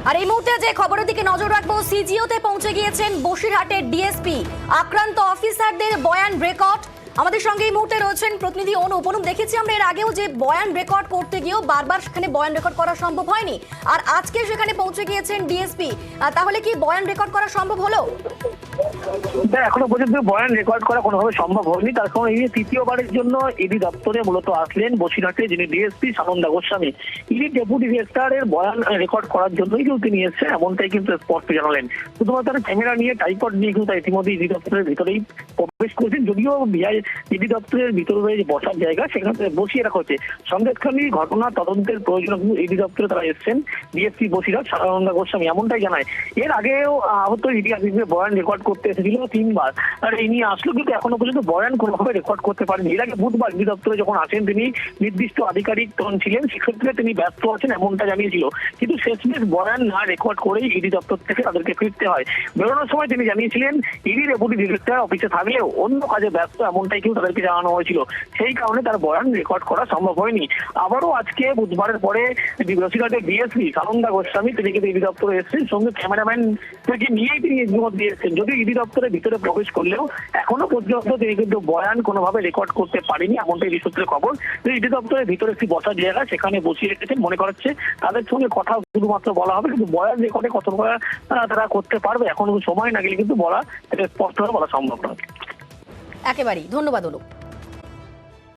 আর এই মুহূর্তে যে খবরের দিকে নজর রাখবো, সিজিওতে পৌঁছে গিয়েছেন বসিরহাটের ডিএসপি। আক্রান্ত অফিসারদের বয়ান রেকর্ড। আমাদের সঙ্গে এই মুহূর্তে রয়েছেন প্রতিনিধি অনুপ। দেখেছি আমরা এর আগেও যে বয়ান রেকর্ড করতে গিয়েও বারবার সেখানে বয়ান রেকর্ড করা সম্ভব হয়নি, আর আজকে সেখানে পৌঁছে গিয়েছেন ডিএসপি। তাহলে কি বয়ান রেকর্ড করা সম্ভব হলো? এখনো পর্যন্ত বয়ান রেকর্ড করা কোনোভাবে সম্ভব হয়নি। তার কারণ এই তৃতীয়বারের জন্য ইডি দপ্তরে মূলত আসলেন বসিরহাটে যিনি DSP Sananda Goswami. ED deputy ডিরেক্টরের বয়ান রেকর্ড করার জন্যই কিন্তু তিনি এসেছেন, এমনটাই কিন্তু স্পষ্ট জানালেন। শুধুমাত্র তারা ক্যামেরা নিয়ে ট্রাইপড নিয়ে কিন্তু ইতিমধ্যে ইডি দপ্তরের ভিতরেই প্রবেশ করেছেন। যদিও ইডি দপ্তরের ভিতরে যে বসার জায়গা সেখানে বসিয়ে রাখা হচ্ছে। সন্দেশখালী ঘটনা তদন্তের প্রয়োজনে ইডি দপ্তরে তারা এসেছেন ডিএসপি বসিরহাট সানন্দা গোস্বামী, এমনটাই জানায়। এর আগেও আহত ইডি আধিকারিক বয়ান রেকর্ড করতে এসেছিল 3 বার, আর এই নিয়ে আসলো, কিন্তু এখনো পর্যন্ত বয়ান কোনোভাবে রেকর্ড করতে পারেনি। এর আগে বুধবার ইডি দপ্তরে যখন আসেন তিনি নির্দিষ্ট আধিকারিক তখন ছিলেন, সেক্ষেত্রে তিনি ব্যস্ত আছেন এমনটা জানিয়েছিল। কিন্তু শেষমেশ বয়ান না রেকর্ড করেই ইডি দপ্তর থেকে তাদেরকে ফিরতে হয়। বেরোনোর সময় তিনি জানিয়েছিলেন ইডি ডেপুটি ডিরেক্টর অফিসে থাকলেও অন্য কাজে ব্যস্ত, এমনটাই কিন্তু তাদেরকে জানানো হয়েছিল। সেই কারণে তার বয়ান রেকর্ড করা সম্ভব হয়নি। আবারও আজকে বুধবারের পরে বসিরহাটের ডিএসপি সানন্দা গোস্বামী তিনি কিন্তু ইডি দপ্তরে এসেছেন, সঙ্গে ক্যামেরাম্যান থেকে নিয়েই তিনি ইতিমধ্যে এসেছেন। যদিও ইডি দপ্তরের ভিতরে প্রবেশ করলেও এখনো পর্যন্ত তিনি কিন্তু বয়ান কোনোভাবে রেকর্ড করতে পারেনি, এমনটাই ইডি সূত্রে খবর। ইডি দপ্তরের ভিতরে একটি বসার জায়গা, সেখানে বসিয়ে রেখেছেন। মনে করাচ্ছে তাদের সঙ্গে কথা শুধুমাত্র বলা হবে, কিন্তু বয়ান রেকর্ডে কত তারা করতে পারবে এখন সময় না গেলে কিন্তু বলা স্পষ্টভাবে বলা সম্ভব নয়। একেবারেই ধন্যবাদ অনুপ।